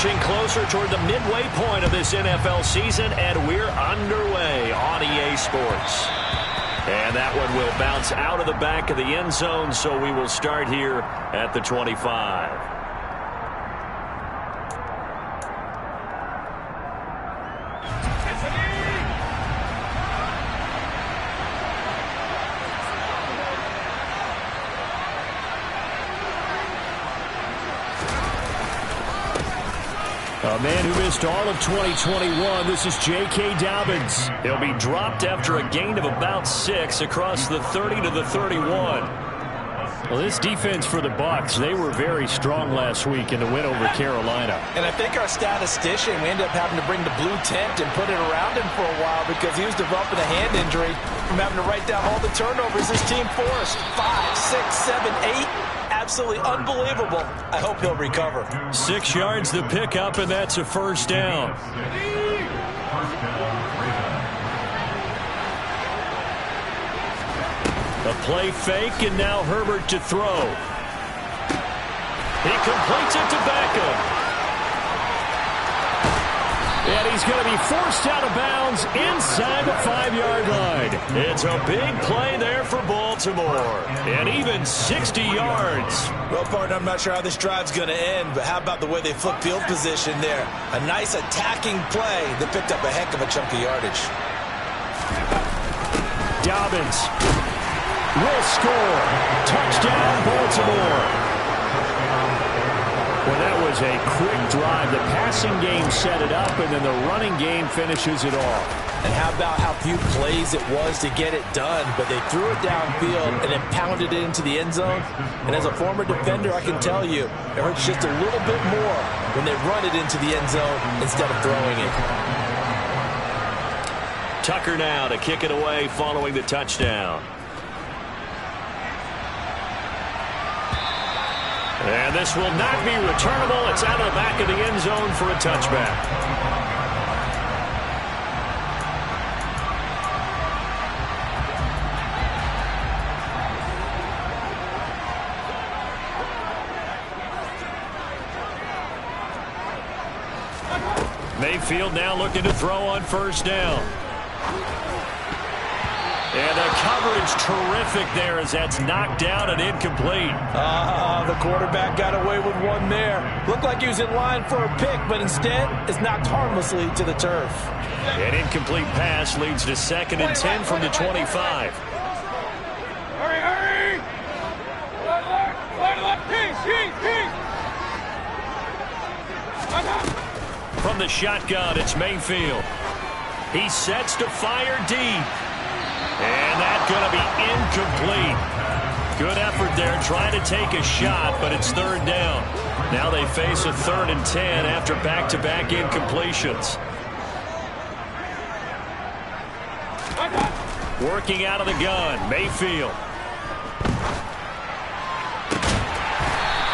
inching closer toward the midway point of this NFL season, and we're underway on EA Sports. And that one will bounce out of the back of the end zone, so we will start here at the 25. A man who missed all of 2021, this is J.K. Dobbins. He'll be dropped after a gain of about 6 across the 30 to the 31. Well, this defense for the Bucs, they were very strong last week in the win over Carolina. And I think our statistician, we ended up having to bring the blue tent and put it around him for a while because he was developing a hand injury from having to write down all the turnovers this team forced. 5, 6, 7, 8. Absolutely unbelievable. I hope he'll recover. 6 yards the pickup, and that's a first down. A play fake, and now Herbert to throw. He completes it to Beckham. And he's going to be forced out of bounds inside the 5-yard line. It's a big play there for Baltimore. And even 60 yards. Well, partner, I'm not sure how this drive's going to end, but how about the way they flip field position there? A nice attacking play that picked up a heck of a chunk of yardage. Dobbins will score. Touchdown, Baltimore. Well, that was a quick drive. The passing game set it up, and then the running game finishes it off. And how about how few plays it was to get it done, but they threw it downfield and then pounded it into the end zone. And as a former defender, I can tell you, it hurts just a little bit more when they run it into the end zone instead of throwing it. Tucker now to kick it away following the touchdown. And this will not be returnable. It's out of the back of the end zone for a touchback. Mayfield now looking to throw on first down. And the coverage terrific there as that's knocked down and incomplete. The quarterback got away with one there. Looked like he was in line for a pick, but instead is knocked harmlessly to the turf. An incomplete pass leads to 2nd and 10 from the 25. Hurry! From the shotgun, it's Mayfield. He sets to fire deep. And that's going to be incomplete. Good effort there trying to take a shot, but it's 3rd down. Now they face a 3rd and 10 after back-to-back incompletions. Working out of the gun, Mayfield.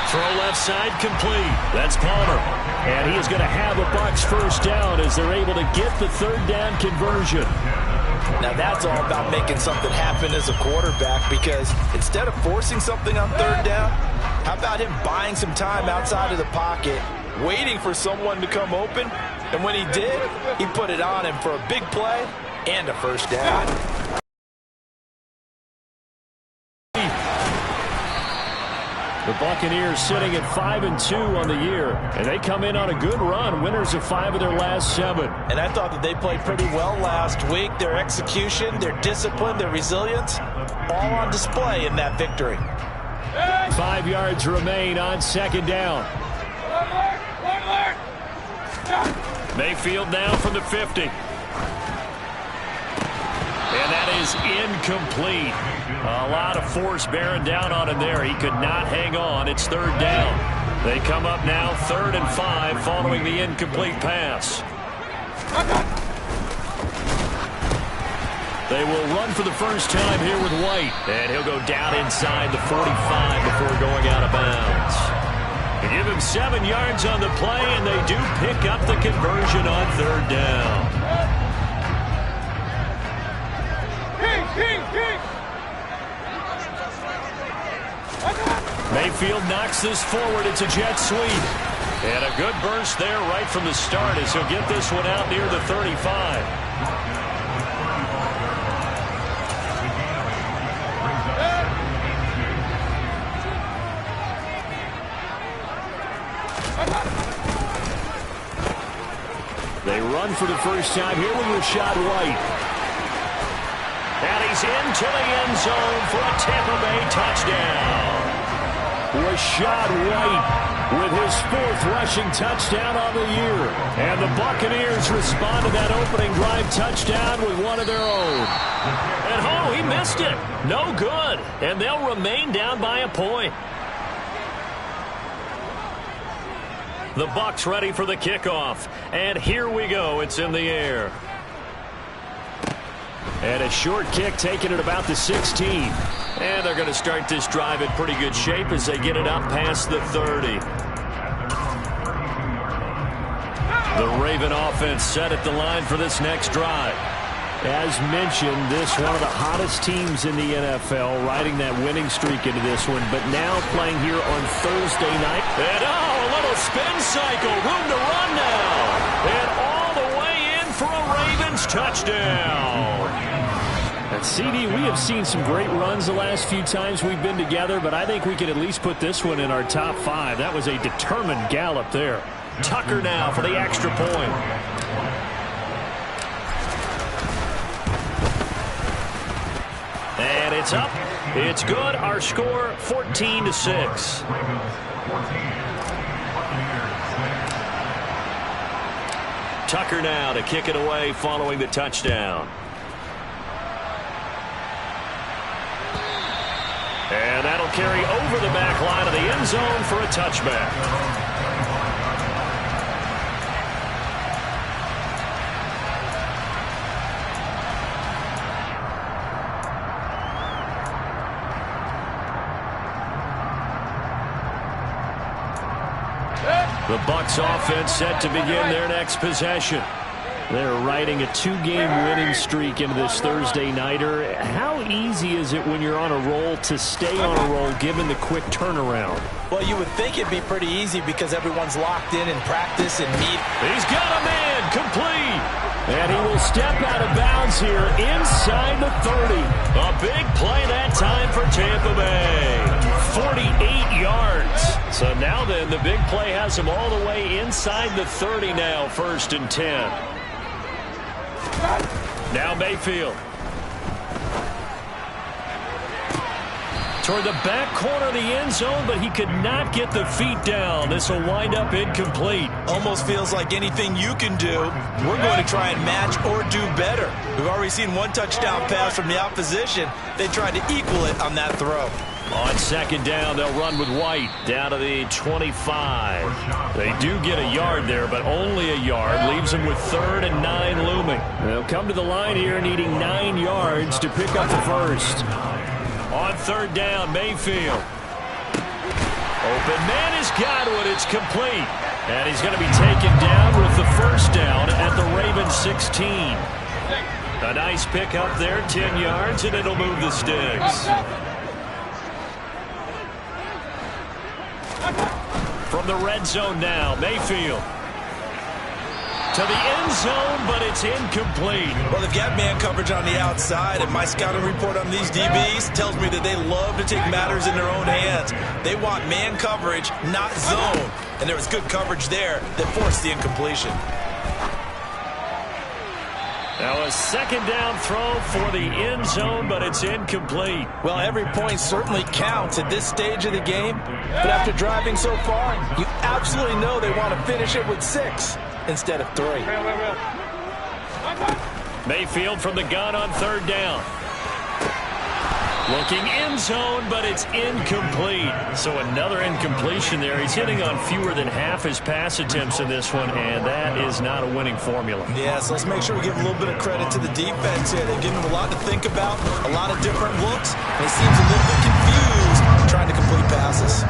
Throw left side complete. That's Palmer. And he is going to have a Bucs first down as they're able to get the 3rd down conversion. Now that's all about making something happen as a quarterback, because instead of forcing something on 3rd down, how about him buying some time outside of the pocket, waiting for someone to come open, and when he did, he put it on him for a big play and a first down. The Buccaneers sitting at 5-2 on the year, and they come in on a good run, winners of 5 of their last 7. And I thought that they played pretty well last week. Their execution, their discipline, their resilience, all on display in that victory. 5 yards remain on 2nd down. Mayfield now from the 50. And that is incomplete. A lot of force bearing down on him there. He could not hang on. It's 3rd down. They come up now 3rd and 5 following the incomplete pass. They will run for the first time here with White. And he'll go down inside the 45 before going out of bounds. They give him 7 yards on the play, and they do pick up the conversion on 3rd down. Mayfield knocks this forward. It's a jet sweep. And a good burst there right from the start as he'll get this one out near the 35. They run for the first time here with Rachaad White. And he's into the end zone for a Tampa Bay touchdown. Rachaad White with his 4th rushing touchdown on the year. And the Buccaneers respond to that opening drive touchdown with one of their own. And oh, he missed it. No good. And they'll remain down by a point. The Bucs ready for the kickoff. And here we go. It's in the air. And a short kick taken at about the 16. And they're going to start this drive in pretty good shape as they get it up past the 30. The Raven offense set at the line for this next drive. As mentioned, this one of the hottest teams in the NFL, riding that winning streak into this one, but now playing here on Thursday night. And oh, a little spin cycle, room to run now. And all the way in for a Ravens touchdown. And CD, we have seen some great runs the last few times we've been together, but I think we could at least put this one in our top 5. That was a determined gallop there. Tucker now for the extra point. And it's up. It's good. Our score 14-6. Tucker now to kick it away following the touchdown. And that'll carry over the back line of the end zone for a touchback. The Bucs offense set to begin their next possession. They're riding a 2-game winning streak into this Thursday nighter. How easy is it when you're on a roll to stay on a roll given the quick turnaround? Well, you would think it'd be pretty easy because everyone's locked in practice and meet. He's got a man complete. And he will step out of bounds here inside the 30. A big play that time for Tampa Bay. 48 yards. So now then, the big play has him all the way inside the 30 now, 1st and 10. Now Mayfield. Toward the back corner of the end zone, but he could not get the feet down. This will wind up incomplete. Almost feels like anything you can do, we're going to try and match or do better. We've already seen one touchdown pass from the opposition. They tried to equal it on that throw. On 2nd down, they'll run with White down to the 25. They do get a yard there, but only a yard. Leaves them with 3rd and 9 looming. They'll come to the line here needing 9 yards to pick up the first. On 3rd down, Mayfield. Open man has got it. It's complete. And he's going to be taken down with the 1st down at the Ravens 16. A nice pick up there, 10 yards, and it'll move the sticks. From the red zone now, Mayfield. To the end zone, but it's incomplete. Well, they've got man coverage on the outside, and my scouting report on these DBs tells me that they love to take matters in their own hands. They want man coverage, not zone. And there was good coverage there that forced the incompletion. Now a 2nd down throw for the end zone, but it's incomplete. Well, every point certainly counts at this stage of the game. But after driving so far, you absolutely know they want to finish it with 6 instead of 3. Mayfield from the gun on 3rd down. Looking end zone, but it's incomplete. So another incompletion there. He's hitting on fewer than half his pass attempts in this one, and that is not a winning formula. Yeah, so let's make sure we give a little bit of credit to the defense here. They've given him a lot to think about, a lot of different looks, and he seems a little bit confused trying to complete passes.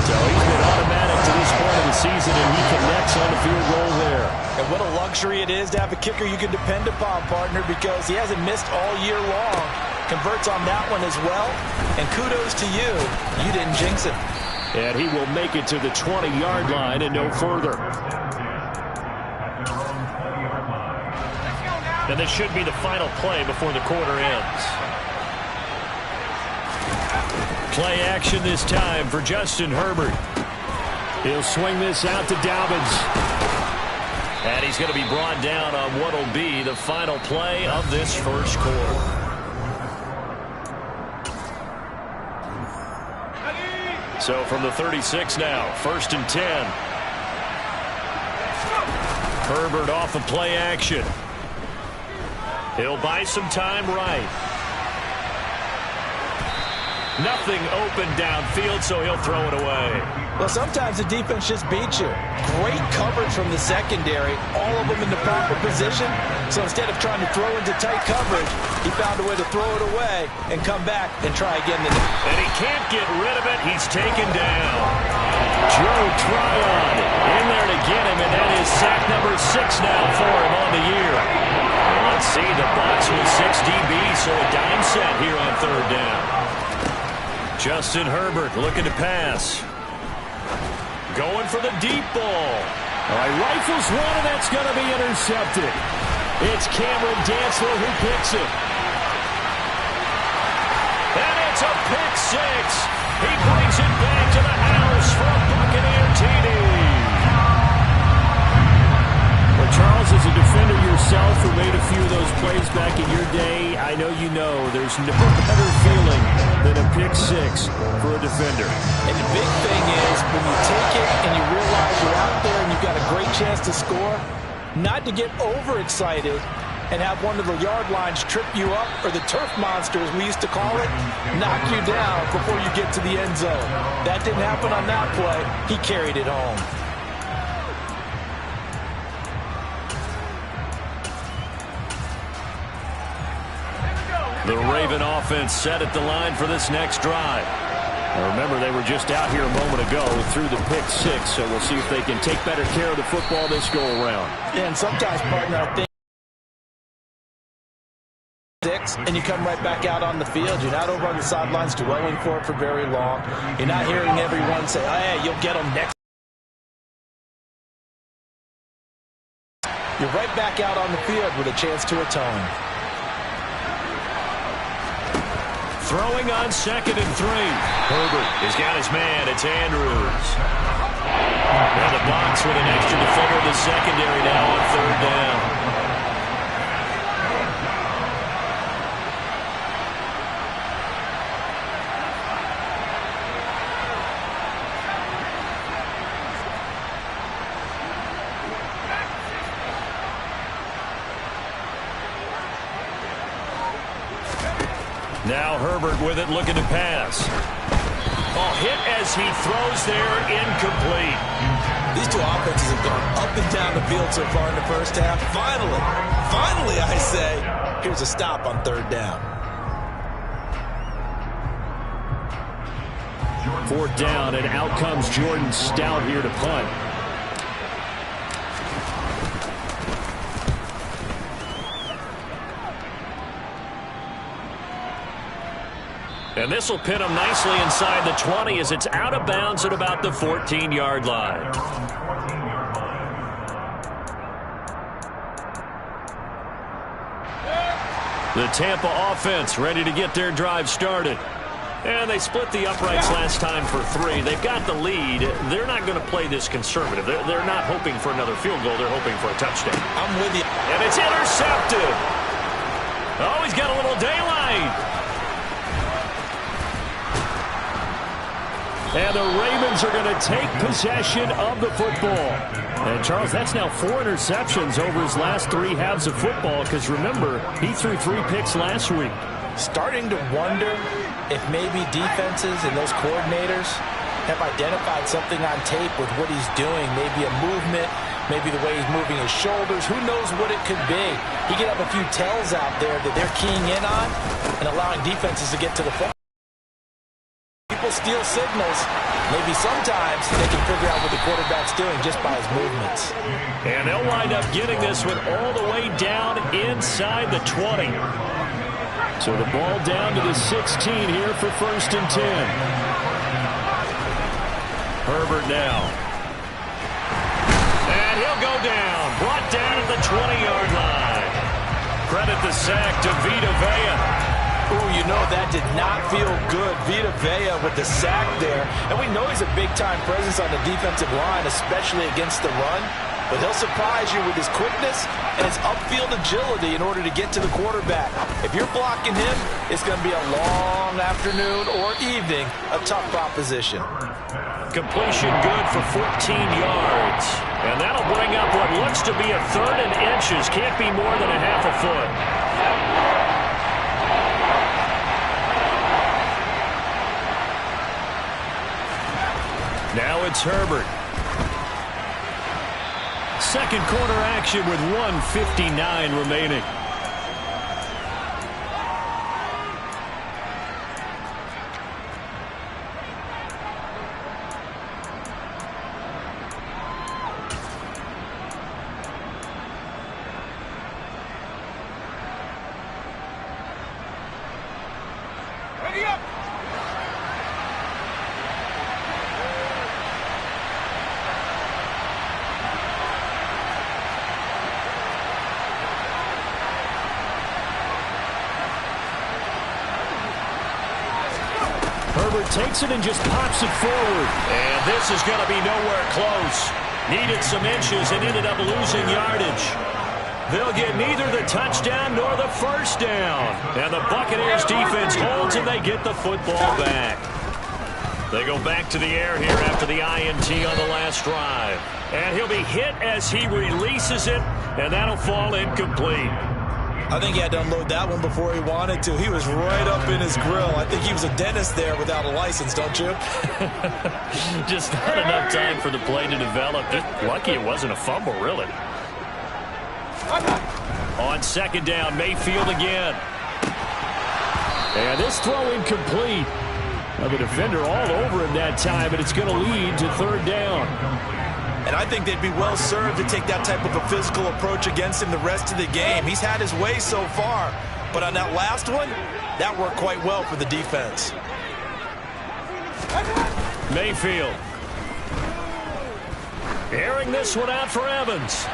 So he's been automatic to this point of the season, and he connects on the field goal there. And what a luxury it is to have a kicker you can depend upon, partner, because he hasn't missed all year long. Converts on that one as well. And kudos to you. You didn't jinx him. And he will make it to the 20-yard line and no further. And this should be the final play before the quarter ends. Play action this time for Justin Herbert. He'll swing this out to Dobbins. And he's going to be brought down on what will be the final play of this first quarter. So from the 36 now, 1st and 10. Herbert off of play action. He'll buy some time right. Nothing open downfield, so he'll throw it away. Well, sometimes the defense just beats you. Great coverage from the secondary, all of them in the proper position. So instead of trying to throw into tight coverage, he found a way to throw it away and come back and try again. And he can't get rid of it. He's taken down. Joe Tryon in there to get him, and that is sack number 6 now for him on the year. And let's see, the Bucs with 6 DBs, so a dime set here on 3rd down. Justin Herbert looking to pass. Going for the deep ball. All right, rifles one, and that's going to be intercepted. It's Cameron Dantzler who picks it. And it's a pick 6. He brings it back to the house for a Buccaneer TD. Well, Charles, as a defender yourself who made a few of those plays back in your day, I know you know there's no better feeling than a pick 6 for a defender. And the big thing is when you take it and you realize you're out there and you've got a great chance to score, not to get overexcited and have one of the yard lines trip you up, or the turf monster, as we used to call it, knock you down before you get to the end zone. That didn't happen on that play. He carried it home. The Raven offense set at the line for this next drive. Now remember, they were just out here a moment ago through the pick 6, so we'll see if they can take better care of the football this go-around. And sometimes, partner, I think 6, and you come right back out on the field. You're not over on the sidelines dwelling for it for very long. You're not hearing everyone say, hey, you'll get them next. You're right back out on the field with a chance to atone. Throwing on 2nd and 3. Herbert has got his man. It's Andrews. And the Bucs with an extra defender in the secondary now on 3rd down. Now Herbert with it, looking to pass. Oh, hit as he throws there, incomplete. These two offenses have gone up and down the field so far in the first half. Finally, I say, here's a stop on 3rd down. 4th down, and out comes Jordan Stout here to punt. And this will pin him nicely inside the 20 as it's out of bounds at about the 14-yard line. The Tampa offense ready to get their drive started. And they split the uprights last time for 3. They've got the lead. They're not going to play this conservative. They're not hoping for another field goal. They're hoping for a touchdown. I'm with you. And it's intercepted. Oh, he's got a little daylight. And the Ravens are going to take possession of the football. And, Charles, that's now 4 interceptions over his last 3 halves of football, because, remember, he threw 3 picks last week. Starting to wonder if maybe defenses and those coordinators have identified something on tape with what he's doing, maybe a movement, maybe the way he's moving his shoulders. Who knows what it could be? He could have a few tells out there that they're keying in on and allowing defenses to get to the football. People steal signals. Maybe sometimes they can figure out what the quarterback's doing just by his movements. And they'll wind up getting this one all the way down inside the 20. So the ball down to the 16 here for 1st and 10. Herbert now. And he'll go down. Brought down at the 20-yard line. Credit the sack to Vita Vea. Oh, you know, that did not feel good. Vita Vea with the sack there. And we know he's a big-time presence on the defensive line, especially against the run. But he'll surprise you with his quickness and his upfield agility in order to get to the quarterback. If you're blocking him, it's going to be a long afternoon or evening, a tough proposition. Completion good for 14 yards. And that'll bring up what looks to be a 3rd and inches. Can't be more than a half a foot. Now it's Herbert. Second quarter action with 1:59 remaining. Ready up! Herbert takes it and just pops it forward. And this is going to be nowhere close. Needed some inches and ended up losing yardage. They'll get neither the touchdown nor the first down. And the Buccaneers defense holds and they get the football back. They go back to the air here after the INT on the last drive. And he'll be hit as he releases it, and that'll fall incomplete. I think he had to unload that one before he wanted to. He was right up in his grill. I think he was a dentist there without a license, don't you? Just not enough time for the play to develop. Just lucky it wasn't a fumble, really. On second down, Mayfield again. And this throw incomplete. Now the defender all over him that time, but it's going to lead to 3rd down. And I think they'd be well served to take that type of a physical approach against him the rest of the game. He's had his way so far, but on that last one, that worked quite well for the defense. Mayfield. Airing this one out for Evans.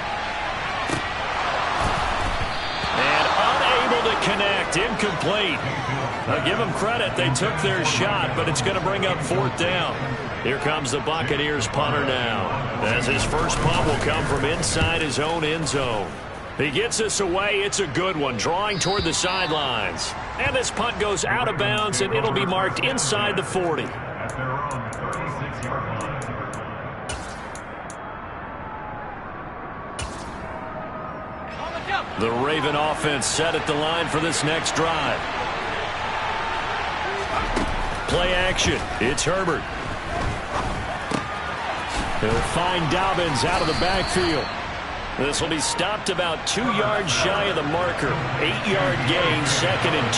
And unable to connect. Incomplete. I'll give them credit. They took their shot, but it's going to bring up 4th down. Here comes the Buccaneers punter now, as his first punt will come from inside his own end zone. He gets this away. It's a good one, drawing toward the sidelines. And this punt goes out of bounds, and it'll be marked inside the 40. The Raven offense set at the line for this next drive. Play action. It's Herbert. He'll find Dobbins out of the backfield. This will be stopped about 2 yards shy of the marker. 8-yard gain, 2nd and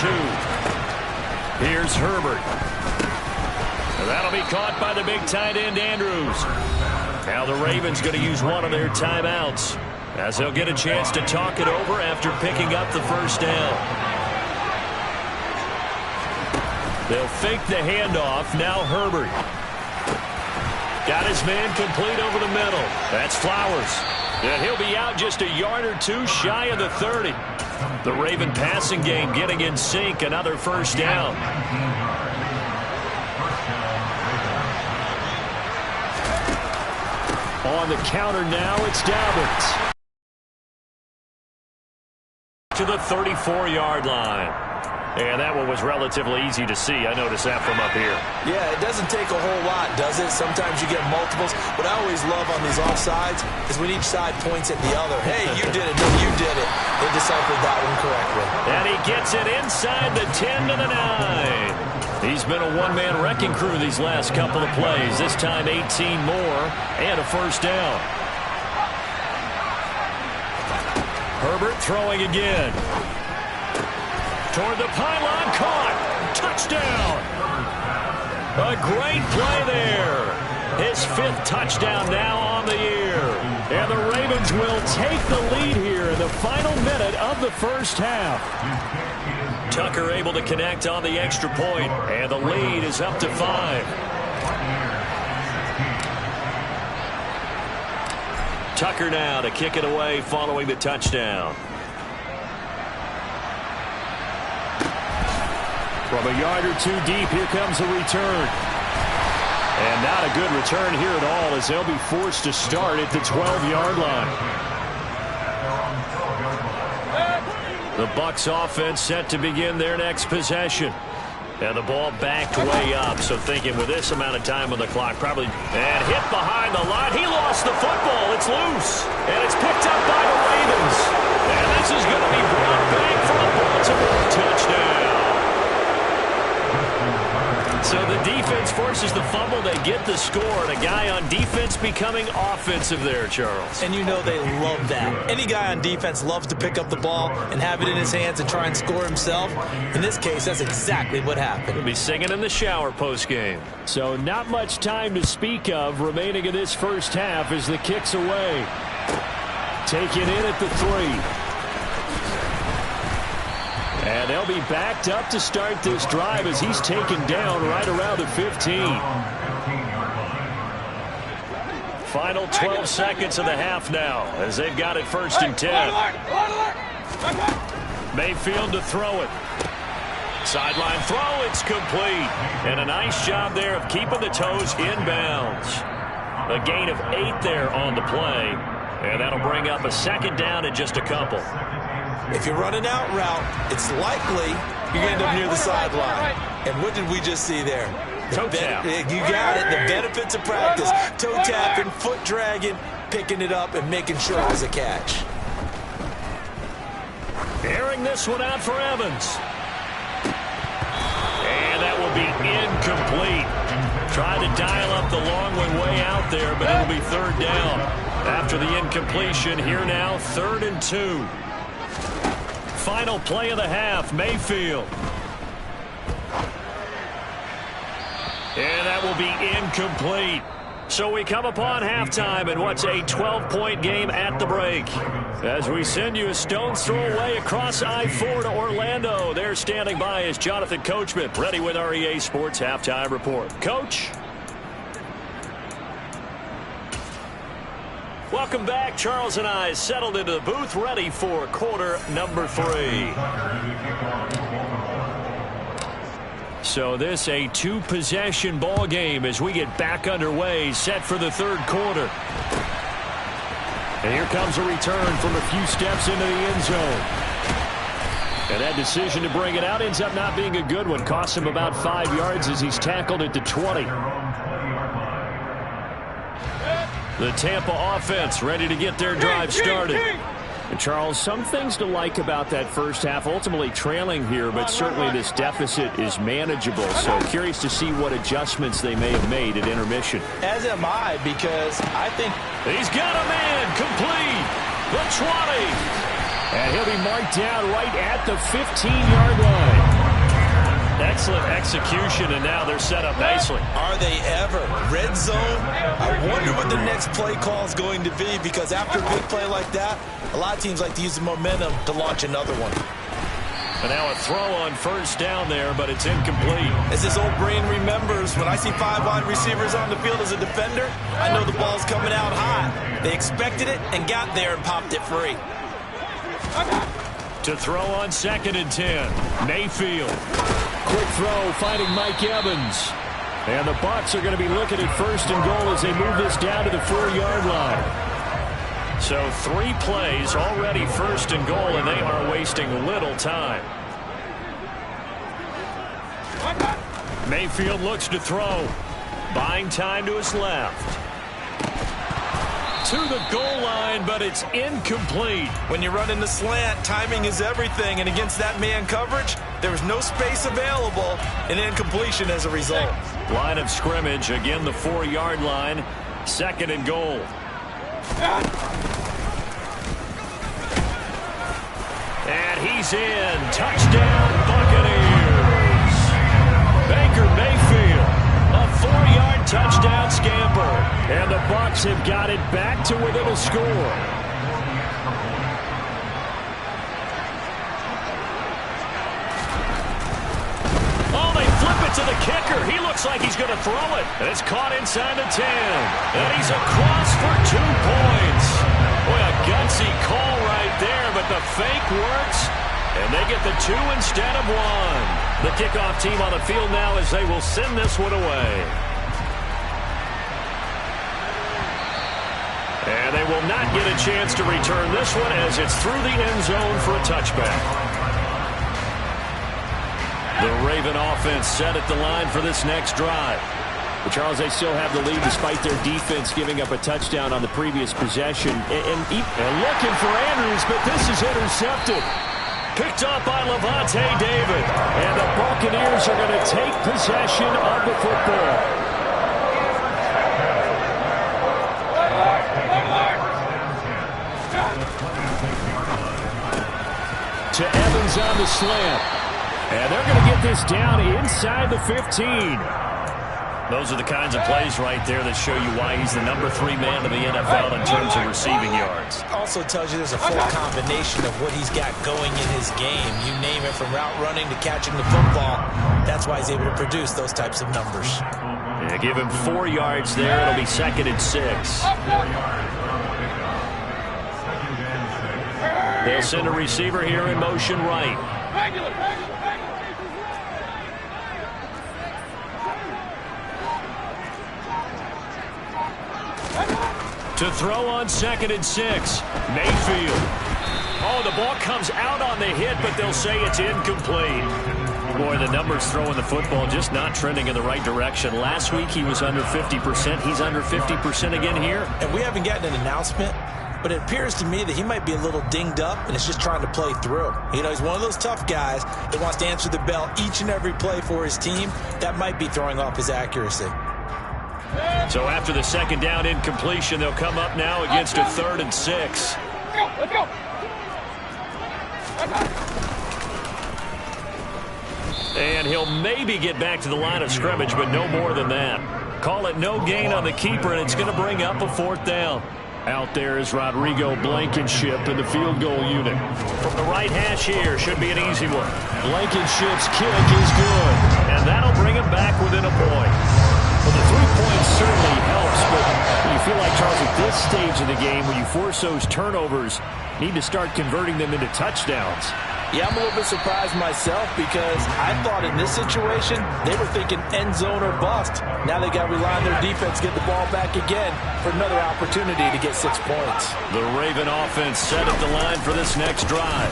2. Here's Herbert. And that'll be caught by the big tight end, Andrews. Now the Ravens going to use one of their timeouts, as they'll get a chance to talk it over after picking up the first down. They'll fake the handoff. Now Herbert. Got his man complete over the middle. That's Flowers. And he'll be out just a yard or two shy of the 30. The Raven passing game getting in sync. Another first down. On the counter now, it's Dobbins. To the 34-yard line. And that one was relatively easy to see. I noticed that from up here. Yeah, it doesn't take a whole lot, does it? Sometimes you get multiples. What I always love on these offsides is when each side points at the other. Hey, you did it. No, you did it. They deciphered that one correctly. And he gets it inside the 10 to the 9. He's been a one-man wrecking crew these last couple of plays. This time 18 more and a first down. Herbert throwing again. Toward the pylon, caught. Touchdown. A great play there. His 5th touchdown now on the year. And the Ravens will take the lead here in the final minute of the first half. Tucker able to connect on the extra point, and the lead is up to 5. Tucker now to kick it away following the touchdown. From a yard or two deep, here comes a return. And not a good return here at all, as they'll be forced to start at the 12-yard line. The Bucs offense set to begin their next possession. And the ball backed way up, so thinking with this amount of time on the clock, probably, and hit behind the line. He lost the football. It's loose, and it's picked up by the Ravens. And this is going to be brought back for a Baltimore touchdown. So the defense forces the fumble. They get the score, and a guy on defense becoming offensive there, Charles. And you know they love that. Any guy on defense loves to pick up the ball and have it in his hands and try and score himself. In this case, that's exactly what happened. He'll be singing in the shower post-game. So not much time to speak of remaining in this first half as the kick's away. Taken in at the 3. And they'll be backed up to start this drive as he's taken down right around the 15. Final 12 seconds of the half now as they've got it 1st and 10. Mayfield to throw it. Sideline throw, it's complete. And a nice job there of keeping the toes inbounds. A gain of 8 there on the play. And that'll bring up a 2nd down and just a couple. If you're running out route, it's likely you're going to end up near the sideline. And what did we just see there? Toe tap. You got it. The benefits of practice. Toe tapping, foot dragging, picking it up, and making sure it was a catch. Airing this one out for Evans. And that will be incomplete. Tried to dial up the long one way out there, but it'll be 3rd down. After the incompletion, here now, 3rd and 2. Final play of the half, Mayfield. And that will be incomplete. So we come upon halftime in what's a 12-point game at the break. As we send you a stone's throw away across I-4 to Orlando. There standing by is Jonathan Coachman, ready with our EA Sports Halftime Report. Coach? Welcome back. Charles and I settled into the booth, ready for quarter number 3. So this a 2-possession ball game as we get back underway, set for the 3rd quarter. And here comes a return from a few steps into the end zone. And that decision to bring it out ends up not being a good one. Costs him about 5 yards as he's tackled at the 20. The Tampa offense ready to get their drive started. And Charles, some things to like about that first half. Ultimately trailing here, but certainly this deficit is manageable. So curious to see what adjustments they may have made at intermission. As am I, because I think he's got a man complete. The 20. And he'll be marked down right at the 15-yard line. Excellent execution, and now they're set up nicely. Are they ever? Red zone? I wonder what the next play call is going to be, because after a big play like that, a lot of teams like to use the momentum to launch another one. And now a throw on 1st down there, but it's incomplete. As his old brain remembers, when I see 5 wide receivers on the field as a defender, I know the ball's coming out high. They expected it and got there and popped it free. To throw on 2nd and 10. Mayfield. Quick throw, finding Mike Evans. And the Bucs are going to be looking at 1st and goal as they move this down to the 4-yard line. So 3 plays already 1st and goal, and they are wasting little time. Mayfield looks to throw. Buying time to his left. To the goal line, but it's incomplete. When you're running the slant, timing is everything, and against that man coverage, there was no space available, and incompletion as a result. Line of scrimmage, again the 4-yard line, 2nd and goal. And he's in. Touchdown, Buccaneers. Baker Mayfield, a 4-yard touchdown scamper. And the Bucs have got it back to within a score. Oh, they flip it to the kicker. He looks like he's going to throw it. And it's caught inside the 10. And he's across for 2 points. but the fake works, and they get the 2 instead of 1. The kickoff team on the field now as they will send this one away. And they will not get a chance to return this one as it's through the end zone for a touchback. The Raven offense set at the line for this next drive. But Charles, they still have the lead despite their defense giving up a touchdown on the previous possession. And looking for Andrews, but this is intercepted. Picked up by Lavonte David. And the Buccaneers are going to take possession of the football. To Evans on the slant. And they're going to get this down inside the 15. Those are the kinds of plays right there that show you why he's the #3 man in the NFL in terms of receiving yards. Also tells you there's a full combination of what he's got going in his game. You name it, from route running to catching the football. That's why he's able to produce those types of numbers. Yeah, give him 4 yards there. It'll be 2nd and 6. They'll send a receiver here in motion right. To throw on 2nd and 6. Mayfield. Oh, the ball comes out on the hit, but they'll say it's incomplete. Boy, the numbers throwing the football just not trending in the right direction. Last week he was under 50%. He's under 50% again here. And we haven't gotten an announcement, but it appears to me that he might be a little dinged up and is just trying to play through. You know, he's one of those tough guys that wants to answer the bell each and every play for his team. That might be throwing off his accuracy. So after the 2nd down incompletion, they'll come up now against a 3rd and 6. Let's go. And he'll maybe get back to the line of scrimmage, but no more than that. Call it no gain on the keeper, and it's going to bring up a 4th down. Out there is Rodrigo Blankenship in the field goal unit. From the right hash here, should be an easy one. Blankenship's kick is good. And that'll bring him back within a point. Well, the 3 points certainly helps, but you feel like, Charles, at this stage of the game, when you force those turnovers, need to start converting them into touchdowns. Yeah, I'm a little bit surprised myself because I thought in this situation they were thinking end zone or bust. Now they got to rely on their defense, get the ball back again for another opportunity to get 6 points. The Raven offense set at the line for this next drive.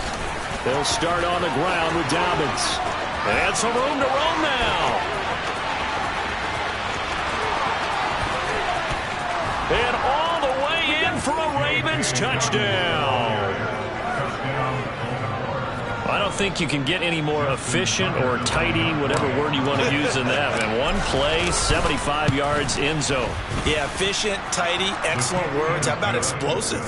They'll start on the ground with Dobbins. And some room to roam now. And all the way in for a Ravens touchdown. I don't think you can get any more efficient or tidy, whatever word you want to use in that. And one play, 75 yards, end zone. Yeah, efficient, tidy, excellent words. How about explosive?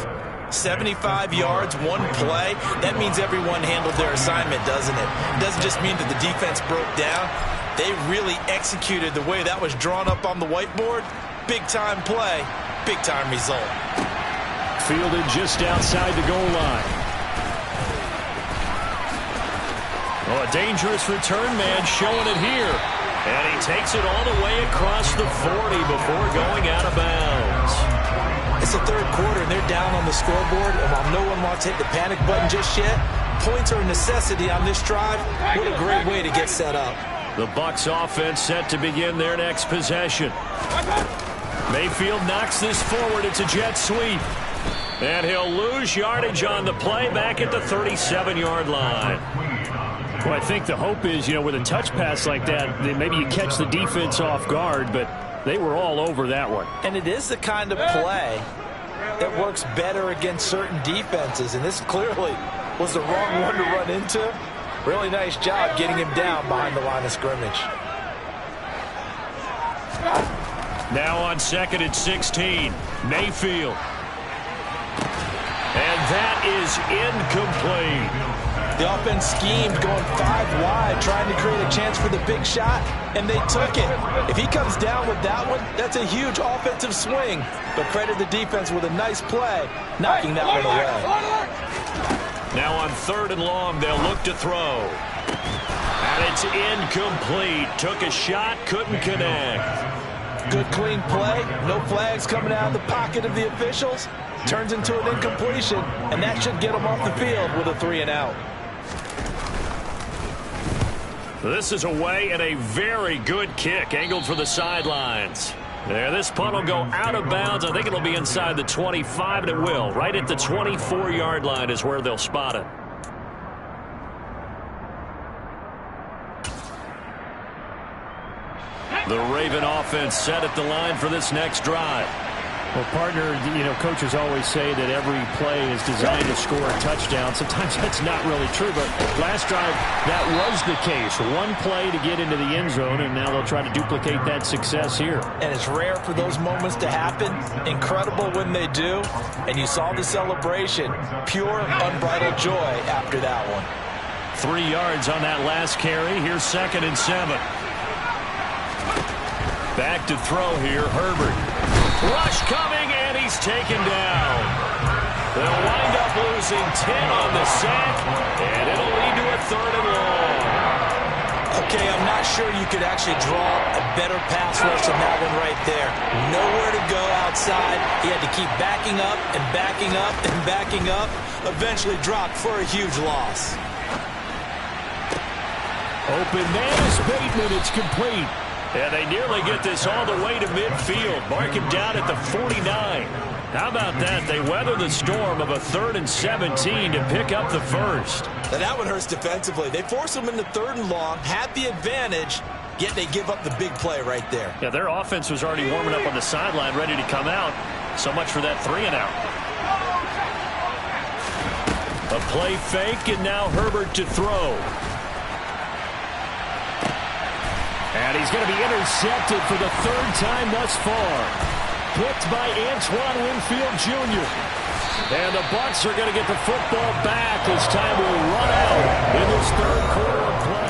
75 yards, one play. That means everyone handled their assignment, doesn't it? It doesn't just mean that the defense broke down. They really executed the way that was drawn up on the whiteboard. Big-time play, big-time result. Fielded just outside the goal line. Oh, a dangerous return man showing it here. And he takes it all the way across the 40 before going out of bounds. It's the 3rd quarter, and they're down on the scoreboard. And while no one wants to hit the panic button just yet, points are a necessity on this drive. What a great way to get set up. The Bucs offense set to begin their next possession. Mayfield knocks this forward. It's a jet sweep. And he'll lose yardage on the play back at the 37-yard line. Well, I think the hope is, you know, with a touch pass like that, maybe you catch the defense off guard, but they were all over that one. And it is the kind of play that works better against certain defenses, and this clearly was the wrong one to run into. Really nice job getting him down behind the line of scrimmage. Now on 2nd and 16, Mayfield. And that is incomplete. The offense schemed, going 5 wide, trying to create a chance for the big shot, and they took it. If he comes down with that one, that's a huge offensive swing. But credit the defense with a nice play, knocking that one away. Now on 3rd and long, they'll look to throw. And it's incomplete. Took a shot, couldn't connect. Good, clean play. No flags coming out of the pocket of the officials. Turns into an incompletion, and that should get them off the field with a 3-and-out. This is away and a very good kick angled for the sidelines. There, this punt will go out of bounds. I think it'll be inside the 25, and it will. Right at the 24-yard line is where they'll spot it. The Raven offense set at the line for this next drive. Well, partner, coaches always say that every play is designed to score a touchdown. Sometimes that's not really true, but last drive, that was the case. One play to get into the end zone, and now they'll try to duplicate that success here. And it's rare for those moments to happen. Incredible when they do. And you saw the celebration. Pure, unbridled joy after that one. 3 yards on that last carry. Here's 2nd and 7. Back to throw here, Herbert. Rush coming, and he's taken down. They'll wind up losing 10 on the sack, and it'll lead to a 3rd and long. Okay, I'm not sure you could actually draw a better pass rush than that one right there. Nowhere to go outside. He had to keep backing up and backing up and backing up. Eventually dropped for a huge loss. Open man is Bateman. It's complete. And they nearly get this all the way to midfield. Mark him down at the 49. How about that? They weather the storm of a 3rd and 17 to pick up the first. Now that one hurts defensively. They force them into 3rd and long, had the advantage, yet they give up the big play right there. Yeah, their offense was already warming up on the sideline, ready to come out. So much for that 3-and-out. A play fake, and now Herbert to throw. And he's going to be intercepted for the 3rd time thus far. Picked by Antoine Winfield Jr. And the Bucs are going to get the football back as time will run out in this 3rd quarter of play.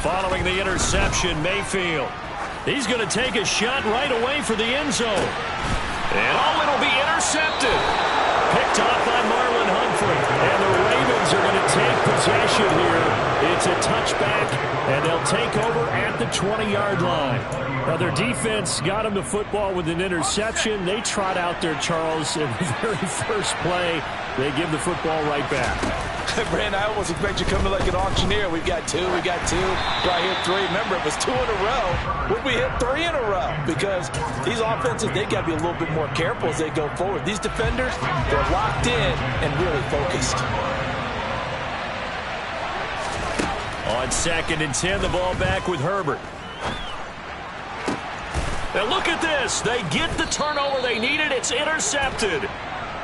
Following the interception, Mayfield. He's going to take a shot right away for the end zone. And it'll be intercepted. Picked off by Marlon Humphrey. And the Ravens are going to take possession here. It's a touchback, and they'll take over at the 20-yard line. Now, their defense got them the football with an interception. They trot out there, Charles, in the very first play. They give the football right back. Brand, I almost expect you coming like an auctioneer. We've got 2, we got 2, right here 3. Remember, it was 2 in a row. Would we hit 3 in a row? Because these offenses, they got to be a little bit more careful as they go forward. These defenders, they're locked in and really focused. On 2nd and 10, the ball back with Herbert. Now look at this. They get the turnover they needed. It's intercepted.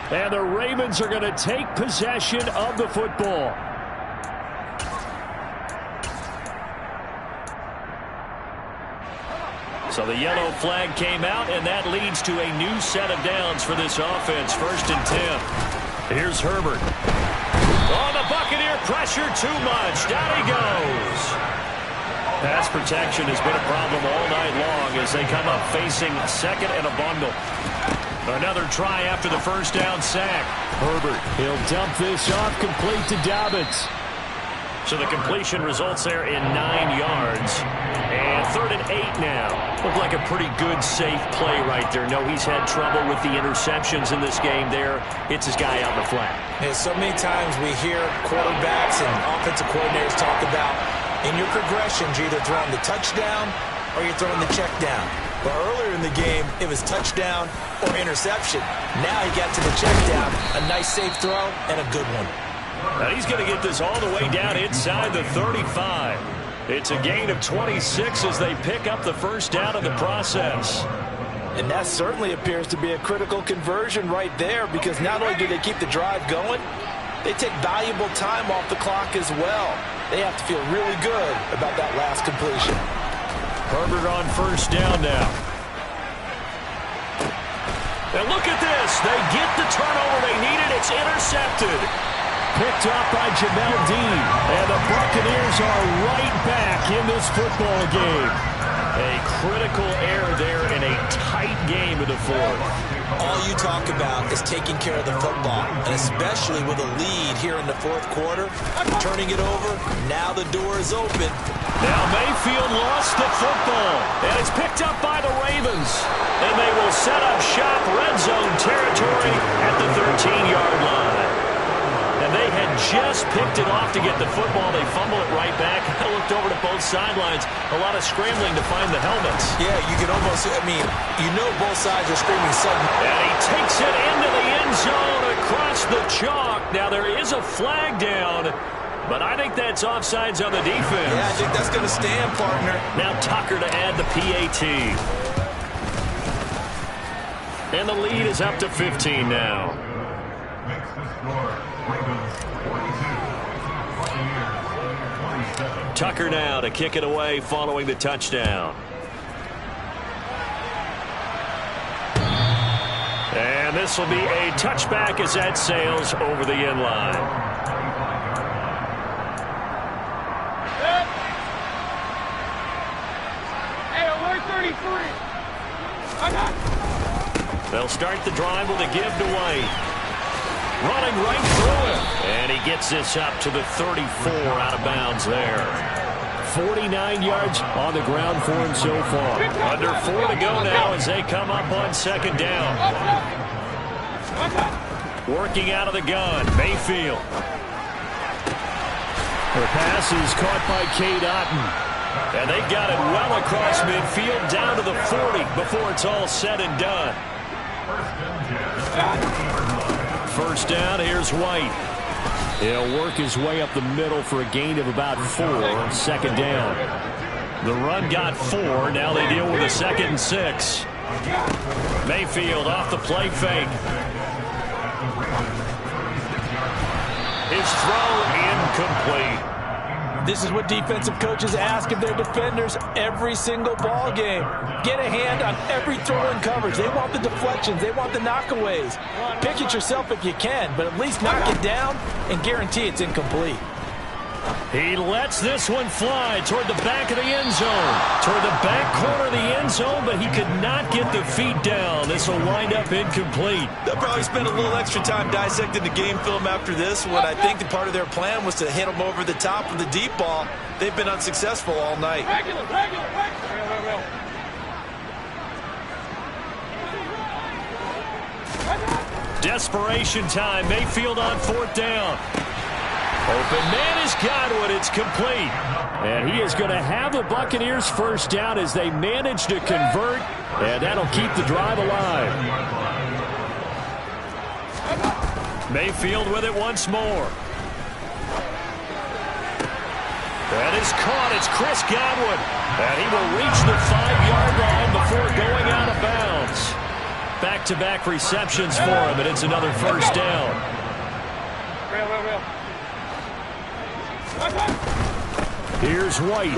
And the Ravens are going to take possession of the football. So the yellow flag came out, and that leads to a new set of downs for this offense. 1st and 10. Here's Herbert. Oh, the Buccaneer pressure too much. Down he goes. Pass protection has been a problem all night long as they come up facing 2nd and a bundle. Another try after the 1st down sack. Herbert, he'll dump this off, complete to Dobbins. So the completion results there in 9 yards. And 3rd and 8 now. Looked like a pretty good, safe play right there. No, he's had trouble with the interceptions in this game there. Hits his guy out in the flat. Yeah, so many times we hear quarterbacks and offensive coordinators talk about in your progressions, you're either throwing the touchdown or you're throwing the check down. But earlier in the game, it was touchdown or interception. Now he got to the check down. A nice safe throw and a good one. Now he's going to get this all the way down inside the 35. It's a gain of 26 as they pick up the 1st down in the process. And that certainly appears to be a critical conversion right there, because not only do they keep the drive going, they take valuable time off the clock as well. They have to feel really good about that last completion. Herbert on 1st down now. And look at this. They get the turnover they needed. It's intercepted. picked off by Jamel Dean. And the Buccaneers are right back in this football game. A critical error there in a tight game of the fourth. All you talk about is taking care of the football, and especially with a lead here in the fourth quarter, turning it over, now the door is open. Now Mayfield lost the football, and it's picked up by the Ravens. And they will set up shop red zone territory at the 13-yard line. And they had just picked it off to get the football. They fumble it right back. I looked over to both sidelines. A lot of scrambling to find the helmets. Yeah, you can almost, you know both sides are screaming sudden. And he takes it into the end zone across the chalk. Now there is a flag down, but I think that's offsides on the defense. Yeah, I think that's going to stand, partner. Now Tucker to add the PAT. And the lead is up to 15 now. Tucker now to kick it away following the touchdown. And this will be a touchback as that sails over the end line. Hey, alert 33. I got. They'll start the drive with a give to White. Running right through it. And he gets this up to the 34 out of bounds there. 49 yards on the ground for him so far. Under 4 to go now as they come up on second down. Working out of the gun, Mayfield. The pass is caught by Cade Otton. And they got it well across midfield down to the 40 before it's all said and done. First down, here's White. He'll work his way up the middle for a gain of about 4 on second down. The run got 4. Now they deal with a 2nd and 6. Mayfield off the play fake. His throw incomplete. This is what defensive coaches ask of their defenders every single ball game. Get a hand on every throw in coverage. They want the deflections. They want the knockaways. Pick it yourself if you can, but at least knock it down and guarantee it's incomplete. He lets this one fly toward the back of the end zone. Toward the back corner of the end zone, but he could not get the feet down. This will wind up incomplete. They'll probably spend a little extra time dissecting the game film after this when I think the part of their plan was to hit them over the top with the deep ball. They've been unsuccessful all night. Desperation time. Mayfield on 4th down. Open man is Godwin. It's complete. And he is going to have the Buccaneers first down as they manage to convert. And that'll keep the drive alive. Mayfield with it once more. That is caught. It's Chris Godwin. And he will reach the 5-yard line before going out of bounds. Back-to-back receptions for him, and it's another first down. Here's White.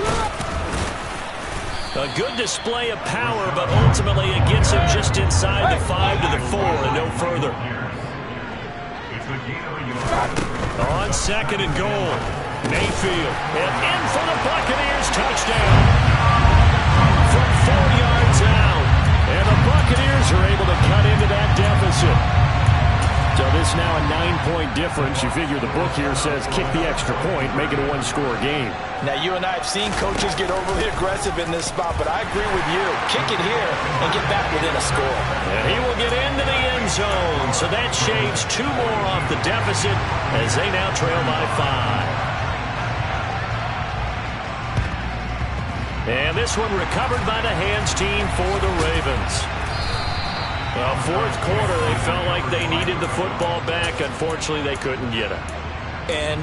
A good display of power, but ultimately it gets him just inside the 5 to the 4 and no further. On 2nd and goal, Mayfield. And in for the Buccaneers, touchdown. From 4 yards out. And the Buccaneers are able to cut into that deficit. So this now a 9-point difference. You figure the book here says kick the extra point, make it a 1-score game. Now, you and I have seen coaches get overly aggressive in this spot, but I agree with you. Kick it here and get back within a score. And he will get into the end zone. So that shaves 2 more off the deficit as they now trail by 5. And this one recovered by the hands team for the Ravens. Well, 4th quarter, they felt like they needed the football back. Unfortunately, they couldn't get it. And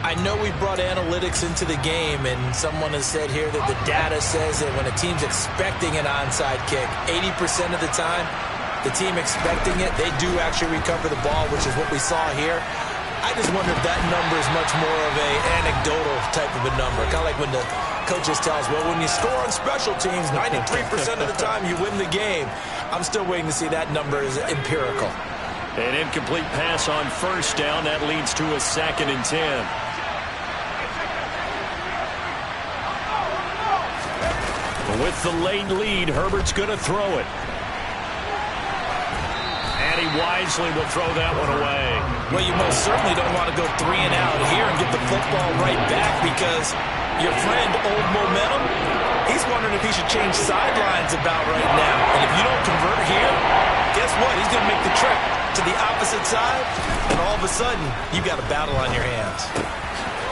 I know we brought analytics into the game, and someone has said here that the data says that when a team's expecting an onside kick, 80% of the time, the team expecting it, they do actually recover the ball, which is what we saw here. I just wonder if that number is much more of an anecdotal type of a number. Kind of like when the coaches tell us, well, when you score on special teams, 93% of the time you win the game. I'm still waiting to see that number is empirical. An incomplete pass on first down. That leads to a 2nd and 10. With the late lead, Herbert's going to throw it. And he wisely will throw that one away. Well, you most certainly don't want to go 3 and out here and get the football right back, because your friend, Old Momentum, he's wondering if he should change sidelines about right now. And if you don't convert here, guess what? He's going to make the trip to the opposite side, and all of a sudden, you've got a battle on your hands.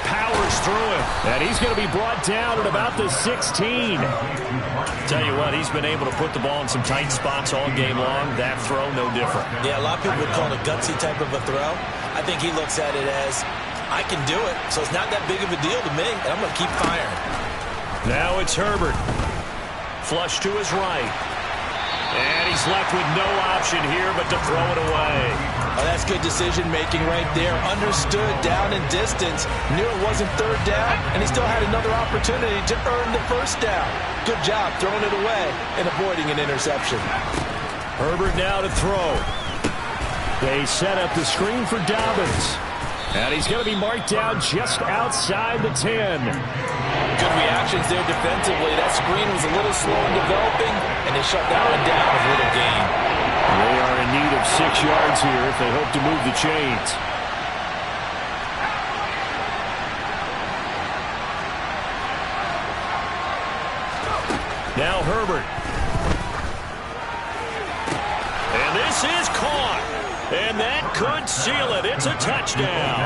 Powers through it, and he's going to be brought down at about the 16. Tell you what, he's been able to put the ball in some tight spots all game long. That throw, no different. Yeah, a lot of people would call it a gutsy type of a throw. I think he looks at it as, I can do it, so it's not that big of a deal to me, and I'm going to keep firing. Now it's Herbert. Flush to his right. And he's left with no option here but to throw it away. Oh, that's good decision-making right there. Understood down and distance. Knew it wasn't 3rd down, and he still had another opportunity to earn the 1st down. Good job throwing it away and avoiding an interception. Herbert now to throw. They set up the screen for Dobbins. And he's going to be marked down just outside the 10. Good reactions there defensively. That screen was a little slow in developing, and they shut that one down with little gain. They are in need of 6 yards here if they hope to move the chains. Now Herbert. And this is caught. And that could seal it. It's a touchdown.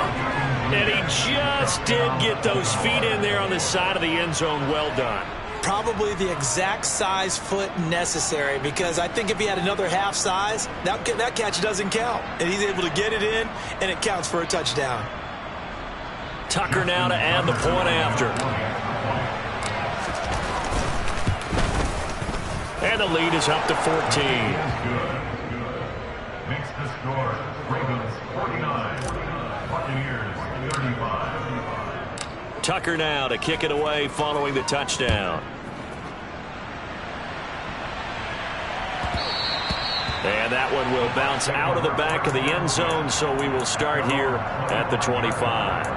And he just did get those feet in there on the side of the end zone. Well done. Probably the exact size foot necessary, because I think if he had another half size, that catch doesn't count. And he's able to get it in, and it counts for a touchdown. Tucker now to add the point after. And the lead is up to 14. Makes the score Ravens 49, Buccaneers 35. Tucker now to kick it away following the touchdown. And that one will bounce out of the back of the end zone, so we will start here at the 25.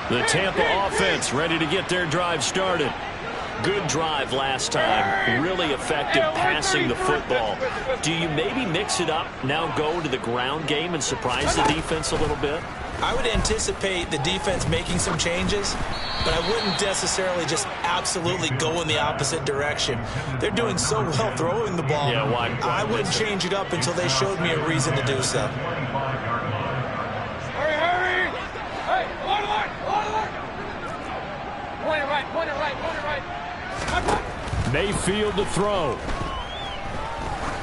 The Tampa offense ready to get their drive started. Good drive last time. Really effective passing the football. Do you maybe mix it up, now go to the ground game and surprise the defense a little bit? I would anticipate the defense making some changes, but I wouldn't necessarily just absolutely go in the opposite direction. They're doing so well throwing the ball. Yeah, why I wouldn't change it up until they showed me a reason to do so. Hurry! Hey, line! Point it right. Mayfield to throw.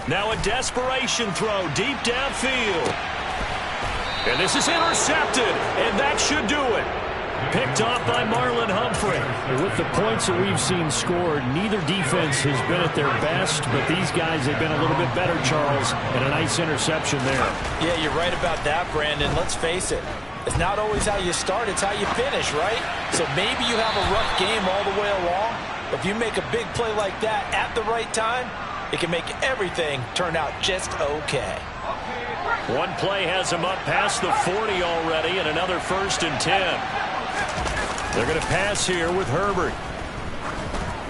Now a desperation throw deep downfield. And this is intercepted, and that should do it. Picked off by Marlon Humphrey. With the points that we've seen scored, neither defense has been at their best, but these guys have been a little bit better, Charles, and a nice interception there. Yeah, you're right about that, Brandon. Let's face it. It's not always how you start, it's how you finish, right? So maybe you have a rough game all the way along, but if you make a big play like that at the right time, it can make everything turn out just okay. One play has him up past the 40 already, and another 1st and 10. They're going to pass here with Herbert.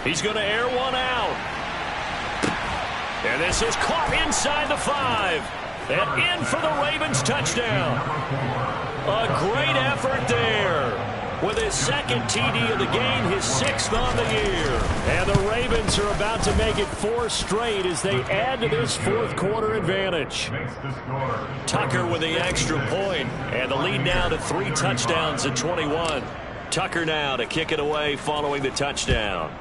He's going to air one out. And this is caught inside the 5. And in for the Ravens touchdown. A great effort there. With his 2nd TD of the game, his 6th on the year. And the Ravens are about to make it 4 straight as they add to this 4th quarter advantage. Tucker with the extra point, and the lead now to 3 touchdowns at 21. Tucker now to kick it away following the touchdown.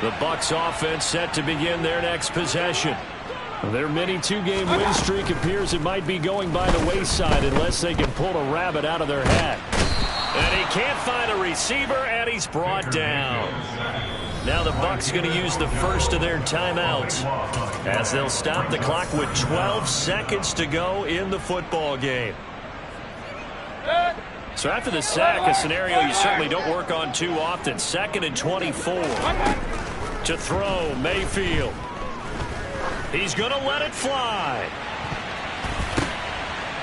The Bucs offense set to begin their next possession. Their mini 2-game win streak appears it might be going by the wayside unless they can pull a rabbit out of their hat. And he can't find a receiver, and he's brought down. Now the Bucs going to use the first of their timeouts as they'll stop the clock with 12 seconds to go in the football game. So after the sack, a scenario you certainly don't work on too often. 2nd and 24. To throw, Mayfield. He's going to let it fly.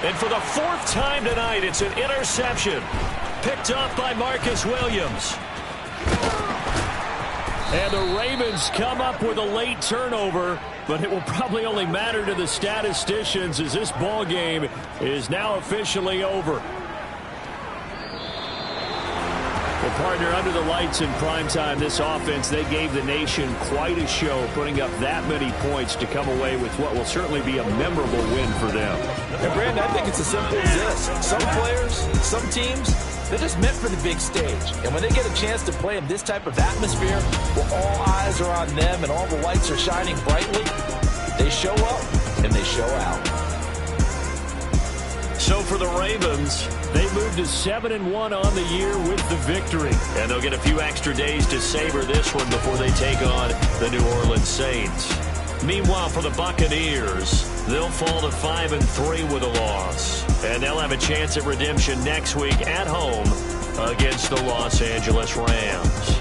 And for the 4th time tonight, it's an interception. Picked up by Marcus Williams. And the Ravens come up with a late turnover, but it will probably only matter to the statisticians as this ball game is now officially over. Well, partner, under the lights in primetime, this offense, they gave the nation quite a show, putting up that many points to come away with what will certainly be a memorable win for them. And Brandon, I think it's as simple as this. Some players, some teams, they're just meant for the big stage. And when they get a chance to play in this type of atmosphere, where all eyes are on them and all the lights are shining brightly, they show up and they show out. So for the Ravens, they moved to 7-1 on the year with the victory. And they'll get a few extra days to savor this one before they take on the New Orleans Saints. Meanwhile, for the Buccaneers, they'll fall to 5-3 with a loss. And they'll have a chance at redemption next week at home against the Los Angeles Rams.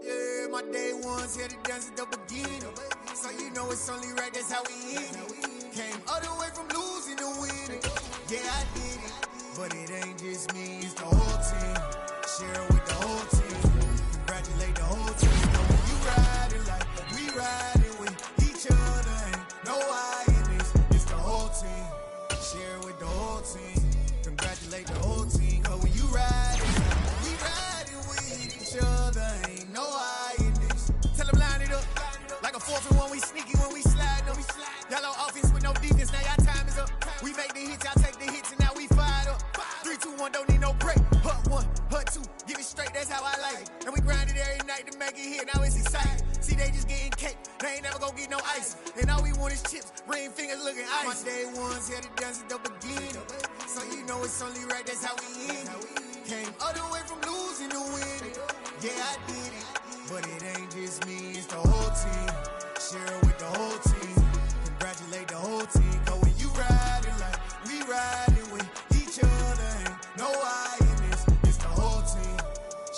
Yeah, my day ones here to dance at the beginning. So you know it's only right, that's how we end it. Came all the way from losing to winning. Yeah, I did it. But it ain't just me, it's the whole team. Share it with the whole team. Congratulate the whole team. Know when you riding like we riding with each other. Ain't no I in this, it's the whole team. Share it with the whole team. Congratulate the whole team. Cause when you riding like we riding with each other. Ain't no I in this. Tell them line it up. Like a 4th and 1, we sneaky when we slide them. Yellow offense with no defense, now y'all time is up. We make the hits, y'all take the hits, and now we fired up. 3, 2, 1, don't need no break. Hut 1, hut 2, give it straight, that's how I like it. And we grind it every night to make it hit, now it's exciting. See, they just getting cake, they ain't never gonna get no ice. And all we want is chips, ring fingers looking ice. My day ones here to dance at the beginning. So you know it's only right, that's how we end it. Came all the way from losing to winning. Yeah, I did it. But it ain't just me, it's the whole team. Share it with the whole team. Congratulate the whole team. Cause when you riding like we riding with each other. Ain't no I in this, it's the whole team.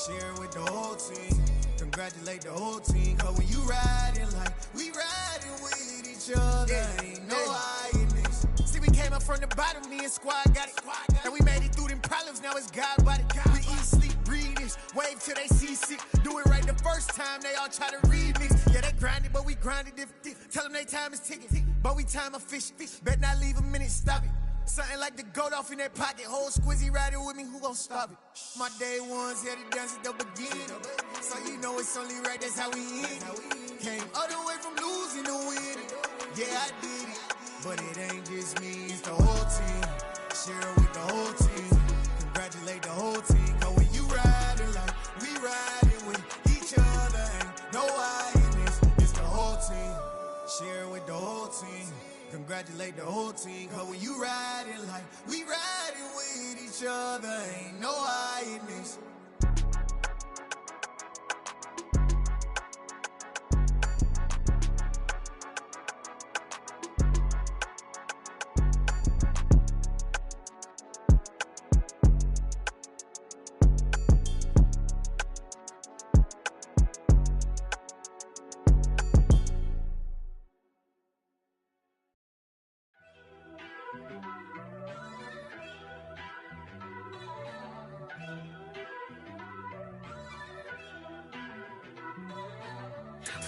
Share it with the whole team. Congratulate the whole team. Cause when you riding like we riding with each other. Ain't no I in this. See, we came up from the bottom, me and squad got it. And we made it through them problems, now it's God body. We eat, sleep, breathe this, wave till they see sick. Do it right the first time, they all try to remix. Yeah, they grinded, but we grinded different. Tell them they time is ticking, but we time efficient. Bet not leave a minute, stop it. Something like the goat off in their pocket. Whole squizzy riding with me, who gon' stop it? My day ones here to dance at the beginning. So you know it's only right, that's how we end it. Came all the way from losing to winning. Yeah, I did it. But it ain't just me, it's the whole team. Share it with the whole team. Congratulate the whole team. Cause when you riding like we riding with each other. Ain't no I in this, it's the whole team. Share it with the whole team. Congratulate the whole team. Cause when you riding like we riding with each other. Ain't no I in this.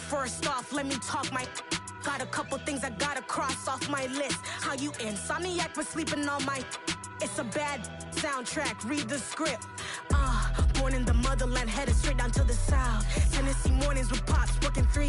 First off, let me talk my... Got a couple things I gotta cross off my list. How you insomniac for sleeping on my... It's a bad soundtrack, read the script. Born in the motherland, headed straight down to the south. Tennessee mornings with pops, working 3